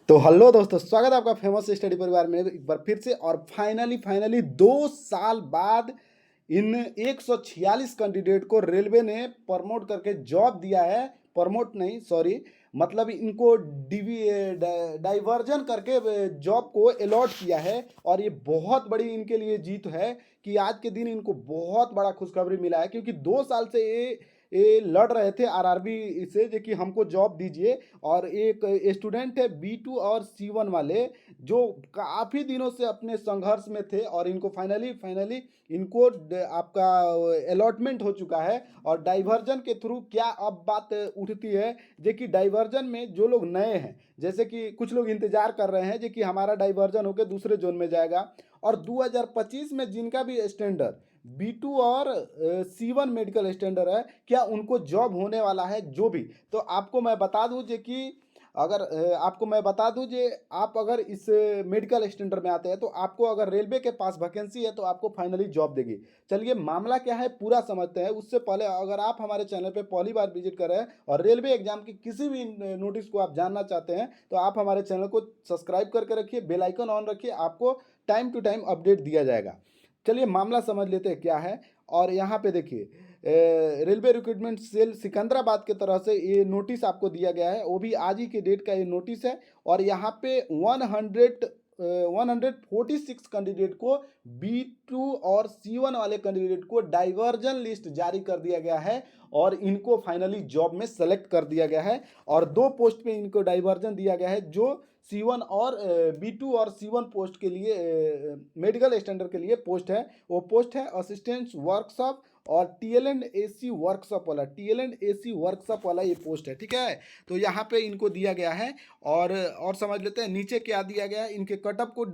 तो हेलो दोस्तों, स्वागत है आपका फेमस स्टडी परिवार में एक बार फिर से। और फाइनली 2 साल बाद इन 146 कैंडिडेट को रेलवे ने प्रमोट करके जॉब दिया है। प्रमोट नहीं, सॉरी, मतलब इनको डाइवर्जन करके जॉब को अलॉट किया है। और ये बहुत बड़ी इनके लिए जीत है कि आज के दिन इनको बहुत बड़ा खुशखबरी मिला है, क्योंकि 2 साल से ये लड़ रहे थे आरआरबी से जो कि हमको जॉब दीजिए। और एक स्टूडेंट है B2 और C1 वाले, जो काफ़ी दिनों से अपने संघर्ष में थे और इनको फाइनली इनको आपका अलॉटमेंट हो चुका है। और डाइवर्जन के थ्रू क्या अब बात उठती है, जो कि डाइवर्जन में जो लोग नए हैं, जैसे कि कुछ लोग इंतजार कर रहे हैं जो कि हमारा डाइवर्जन होकर दूसरे जोन में जाएगा। और 2025 में जिनका भी स्टैंडर्ड B2 और C1 मेडिकल स्टैंडर्ड है, क्या उनको जॉब होने वाला है जो भी। तो आपको मैं बता दूं जे कि अगर आपको मैं बता दूं जे आप अगर इस मेडिकल स्टैंडर्ड में आते हैं तो आपको अगर रेलवे के पास वैकेंसी है तो आपको फाइनली जॉब देगी। चलिए मामला क्या है पूरा समझते हैं। उससे पहले अगर आप हमारे चैनल पे पहली बार विजिट कर रहे हैं और रेलवे एग्जाम की किसी भी नोटिस को आप जानना चाहते हैं तो आप हमारे चैनल को सब्सक्राइब करके रखिए, बेल आइकन ऑन रखिए, आपको टाइम टू टाइम अपडेट दिया जाएगा। चलिए मामला समझ लेते हैं क्या है। और यहाँ पे देखिए, रेलवे रिक्रूटमेंट सेल सिकंदराबाद के तरह से ये नोटिस आपको दिया गया है, वो भी आज ही के डेट का ये नोटिस है। और यहाँ पे 146 कैंडिडेट को B2 और C1 वाले कैंडिडेट को डाइवर्जन लिस्ट जारी कर दिया गया है और इनको फाइनली जॉब में सेलेक्ट कर दिया गया है। और 2 पोस्ट पे इनको डाइवर्जन दिया गया है, जो C1 और B2 और C1 पोस्ट के लिए मेडिकल स्टैंडर्ड के लिए पोस्ट है। वो पोस्ट है असिस्टेंट वर्कशॉप और TLC वर्कशॉप वाला, TLC वर्कशॉप वाला ये पोस्ट है, ठीक है। तो यहाँ पे इनको दिया गया है। और समझ लेते हैं नीचे क्या दिया गया है। इनके कटअप को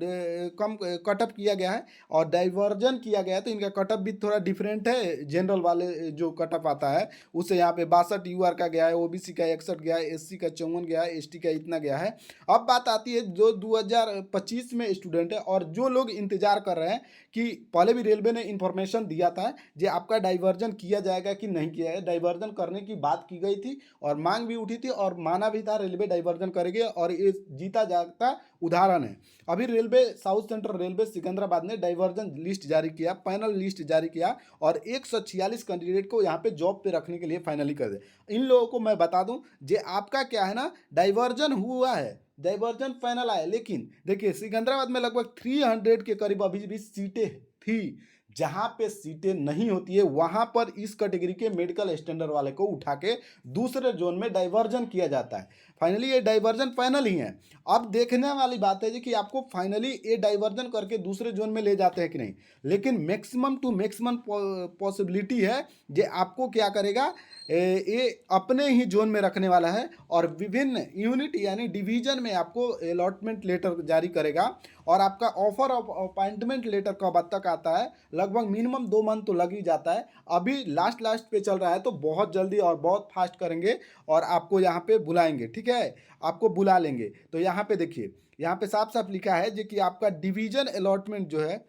कम कटअप किया गया है और डाइवर्जन किया गया है, तो इनका कटअप भी थोड़ा डिफरेंट है जनरल वाले जो कटअप आता है उससे। यहाँ पे 62 UR का गया है, OBC का 61 गया है, SC का 54 गया है, ST का इतना गया है। अब बात आती है जो 2025 में स्टूडेंट है और जो लोग इंतजार कर रहे हैं कि पहले भी रेलवे ने इंफॉर्मेशन दिया था कि आपका डाइवर्जन किया जाएगा कि नहीं किया है। डाइवर्जन करने की बात की गई थी और मांग भी उठी थी और माना भी था रेलवे डाइवर्जन करेगी। और ये जीता जागता उदाहरण है। अभी railway south central railway Secunderabad ने डाइवर्जन लिस्ट जारी किया, पैनल लिस्ट जारी किया और 146 कैंडिडेट को यहाँ पे जॉब पे रखने के लिए फाइनली कर दे। इन लोगों को मैं बता दूं, जे आपका क्या है ना, डाइवर्जन हुआ है, डाइवर्जन फाइनल आया, लेकिन देखिए सिकंदराबाद में लगभग 300 के करीब अभी भी सीटें थी। जहां पे सीटें नहीं होती है वहां पर इस कैटेगरी के मेडिकल स्टैंडर्ड वाले को उठा के दूसरे जोन में डाइवर्जन किया जाता है। फाइनली ये डाइवर्जन फाइनल ही है। अब देखने वाली बात है जी कि आपको फाइनली ये डाइवर्जन करके दूसरे जोन में ले जाते हैं कि नहीं। लेकिन मैक्सिमम टू मैक्सिमम पॉसिबिलिटी है जे आपको क्या करेगा, ये अपने ही जोन में रखने वाला है और विभिन्न यूनिट यानी डिवीजन में आपको अलॉटमेंट लेटर जारी करेगा। और आपका ऑफर ऑफ अपॉइंटमेंट लेटर कब तक आता है, लगभग मिनिमम 2 मंथ तो लग ही जाता है। अभी लास्ट पे चल रहा है तो बहुत जल्दी और बहुत फास्ट करेंगे और आपको यहाँ पे बुलाएंगे, ठीक है, आपको बुला लेंगे। तो यहाँ पे देखिए, यहाँ पे साफ साफ लिखा है जो कि आपका डिवीजन अलॉटमेंट जो है,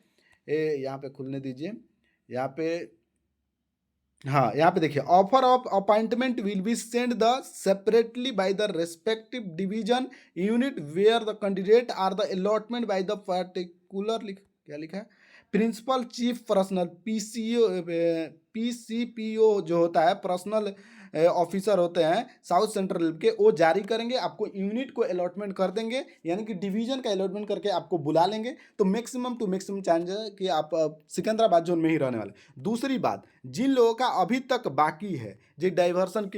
यहाँ पे खुलने दीजिए, यहाँ पे, हाँ यहाँ पे देखिए, offer of appointment will be send the separately by the respective division unit where the candidate are the allotment by the particular, क्या लिखा है, प्रिंसिपल चीफ पर्सनल PCPO जो होता है, पर्सनल ऑफिसर होते हैं साउथ सेंट्रल के, वो जारी करेंगे, आपको यूनिट को अलॉटमेंट कर देंगे, यानी कि डिवीजन का अलॉटमेंट करके आपको बुला लेंगे। तो मैक्सिमम टू मैक्सिमम चांस है कि आप सिकंदराबाद जोन में ही रहने वाले। दूसरी बात, जिन लोगों का अभी तक बाकी है जो डाइवर्जन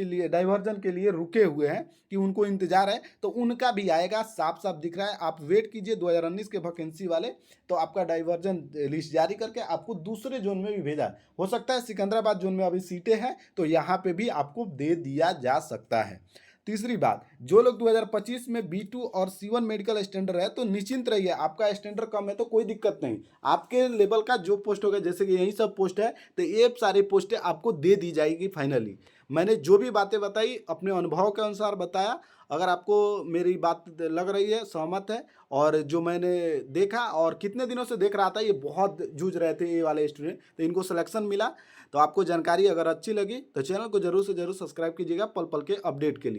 के लिए रुके हुए हैं कि उनको इंतजार है, तो उनका भी आएगा, साफ साफ दिख रहा है। आप वेट कीजिए 2019 के वैकेंसी वाले, तो आपका डाइवर्जन लिस्ट जारी करके आपको दूसरे जोन में भी भेजा। हो सकता है सिकंदराबाद जोन में अभी सीटें हैं तो यहाँ पे भी आपको दे दिया जा सकता है। तीसरी बात, जो लोग 2025 में B2 और C1 मेडिकल स्टैंडर्ड है तो निश्चिंत रहिए, आपका स्टैंडर्ड कम है तो कोई दिक्कत नहीं। आपके लेवल का जो पोस्ट होगा, जैसे कि यही सब पोस्ट है, तो ये सारी पोस्टें आपको दे दी जाएगी फाइनली। मैंने जो भी बातें बताई अपने अनुभव के अनुसार बताया। अगर आपको मेरी बात लग रही है, सहमत है, और जो मैंने देखा और कितने दिनों से देख रहा था, ये बहुत जूझ रहे थे ये वाले स्टूडेंट, तो इनको सिलेक्शन मिला। तो आपको जानकारी अगर अच्छी लगी तो चैनल को जरूर से जरूर सब्सक्राइब कीजिएगा पल पल के अपडेट के लिए।